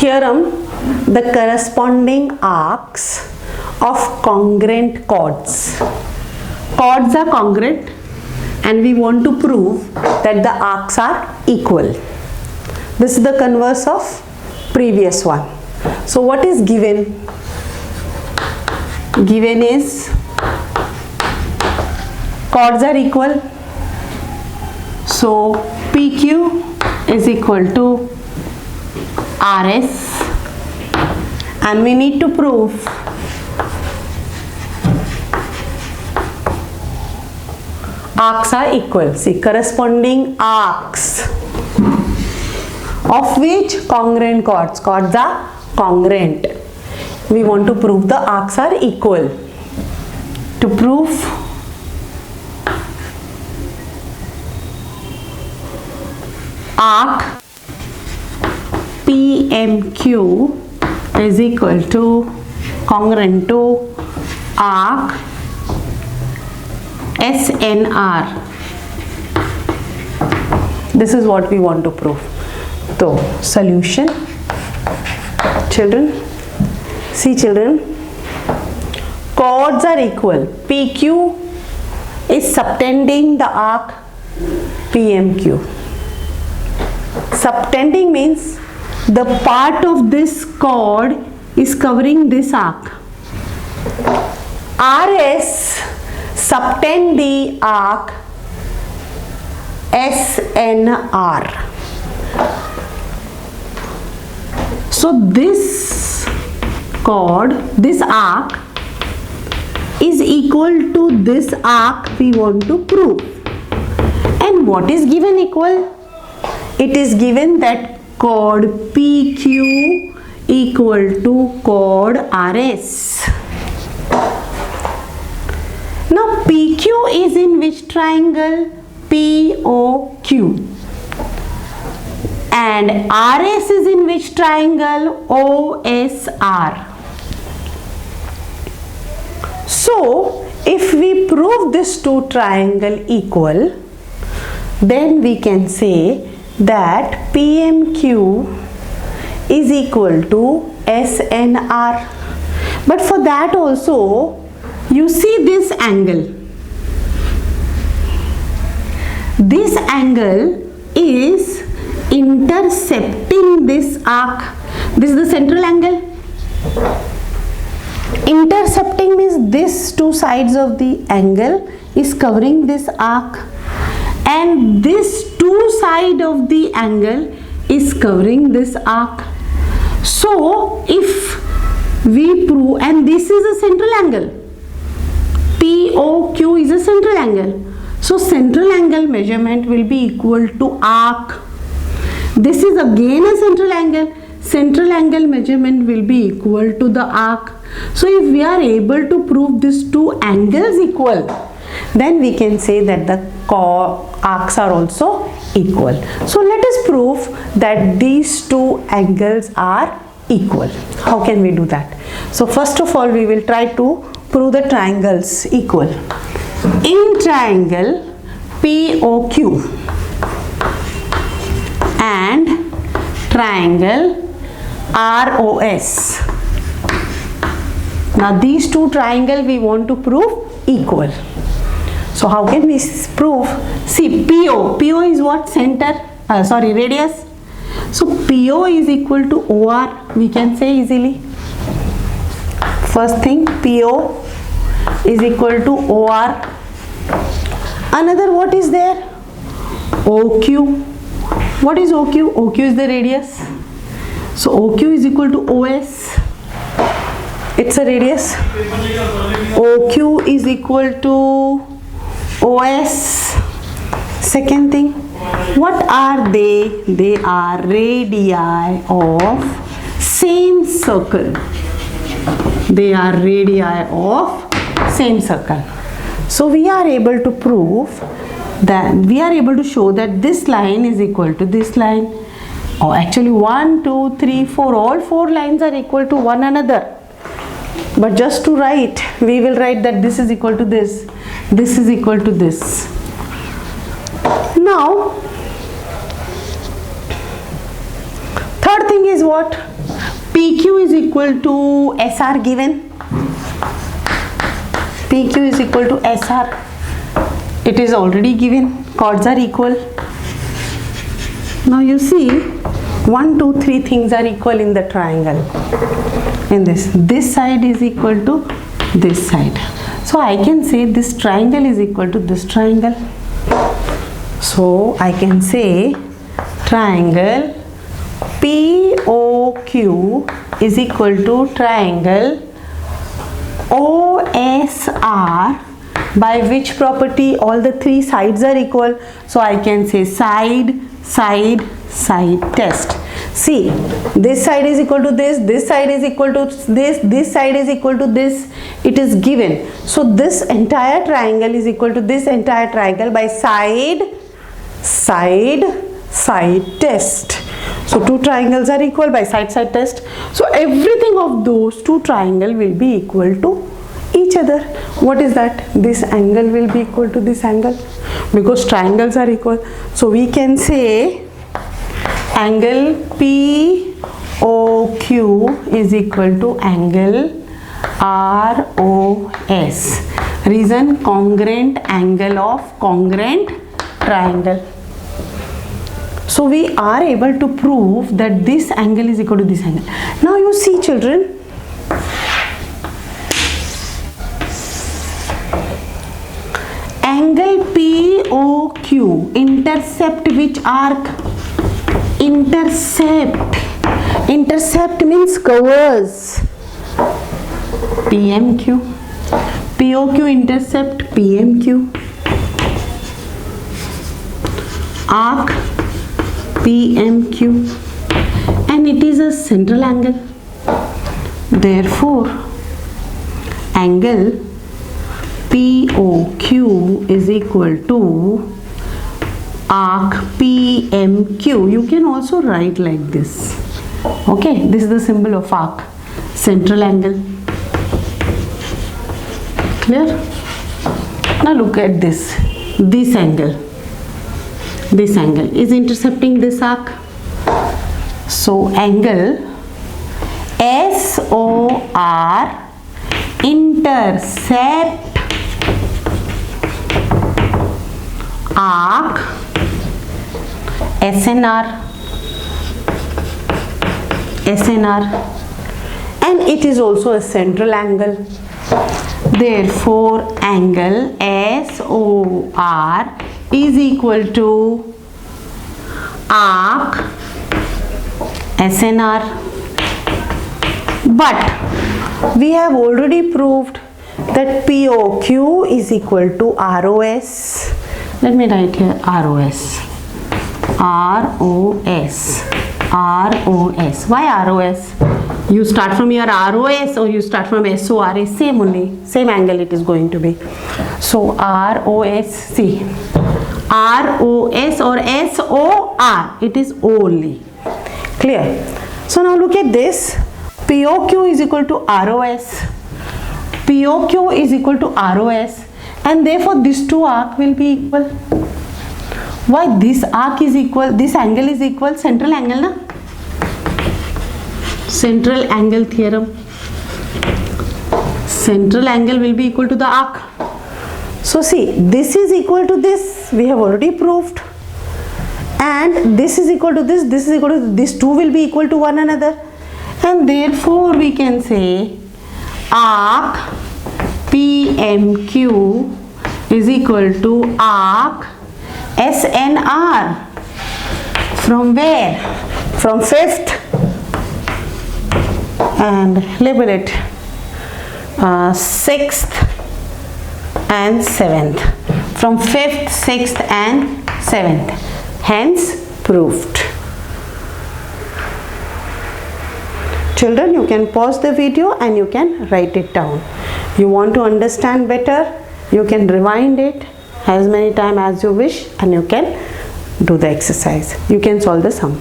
Theorem, the corresponding arcs of congruent chords. Chords are congruent and we want to prove that the arcs are equal. This is the converse of previous one. So what is given? Given is chords are equal. So PQ is equal to RS, and we need to prove arcs are equal. See, corresponding arcs of which congruent chords. Chords are congruent. We want to prove the arcs are equal. To prove arc PMQ is equal to congruent to arc SNR. This is what we want to prove. So, solution. Children, see children, chords are equal. PQ is subtending the arc PMQ. Subtending means the part of this chord is covering this arc. RS subtend the arc SNR. So this chord, this arc is equal to this arc we want to prove. And what is given equal? It is given that chord PQ equal to chord RS. Now PQ is in which triangle? POQ. And RS is in which triangle? OSR. So if we prove this two triangle equal, then we can say that PMQ is equal to SNR. But for that also, you see this angle. This angle is intercepting this arc. This is the central angle. Intercepting means this two sides of the angle is covering this arc, and this two side of the angle is covering this arc. So if we prove, and this is a central angle, POQ is a central angle, so central angle measurement will be equal to arc. This is again a central angle. Central angle measurement will be equal to the arc. So if we are able to prove these two angles equal, then we can say that the arcs are also equal. So let us prove that these two angles are equal. How can we do that? So first of all, we will try to prove the triangles equal. In triangle POQ and triangle ROS. Now these two triangles we want to prove equal. So how can we prove? See, PO is what? Center, radius. So PO is equal to OR, we can say easily. First thing, PO is equal to OR. Another, what is there? OQ. What is OQ? OQ is the radius. So OQ is equal to OS. It's a radius. OQ is equal to OS. Second thing, what are they? They are radii of same circle. They are radii of same circle. So we are able to prove that, we are able to show that this line is equal to this line. Or actually 1, 2, 3, 4, all 4 lines are equal to one another. But just to write, we will write that this is equal to this is equal to this. Now, third thing is what? PQ is equal to SR given. PQ is equal to SR. It is already given. Chords are equal. Now you see 1, 2, 3 things are equal in the triangle. In this side is equal to this side. So I can say this triangle is equal to this triangle. So I can say triangle POQ is equal to triangle OSR, by which property all the three sides are equal. So I can say side, side, side test. See, this side is equal to this side is equal to this side is equal to this. It is given. So this entire triangle is equal to this entire triangle by side, side, side test. So two triangles are equal by side, side test. So everything of those two triangles will be equal to each other. What is that? This angle will be equal to this angle because triangles are equal. So we can say angle POQ is equal to angle ROS. Reason, congruent angle of congruent triangle. So we are able to prove that this angle is equal to this angle. Now you see children, angle POQ intercept which arc? Intercept. Intercept means covers PMQ. POQ intercept PMQ. Arc PMQ, and it is a central angle. Therefore, angle POQ is equal to arc PMQ. You can also write like this. Okay, this is the symbol of arc, central angle. Clear? Now look at this. This angle. This angle is intercepting this arc. So angle SOR intercept arc SNR, and it is also a central angle. Therefore angle SOR is equal to arc SNR. But we have already proved that POQ is equal to ROS. Let me write here ROS. ROS. ROS. Why ROS? You start from your ROS or you start from SOR, same only, same angle it is going to be. So ROS, see, ROS or SOR, it is only. Clear? So now look at this. POQ is equal to ROS. POQ is equal to ROS, and therefore these two arcs will be equal. Why this arc is equal, this angle is equal, central angle na? Central angle theorem. Central angle will be equal to the arc. So see, this is equal to this, we have already proved. And this is equal to this is equal to this. These two will be equal to one another. And therefore we can say arc PMQ is equal to arc SNR. From where? From 5th and label it 6th and 7th. From 5th, 6th and 7th. Hence proved. Children, you can pause the video and you can write it down. You want to understand better, you can rewind it as many times as you wish and you can do the exercise. You can solve the sum.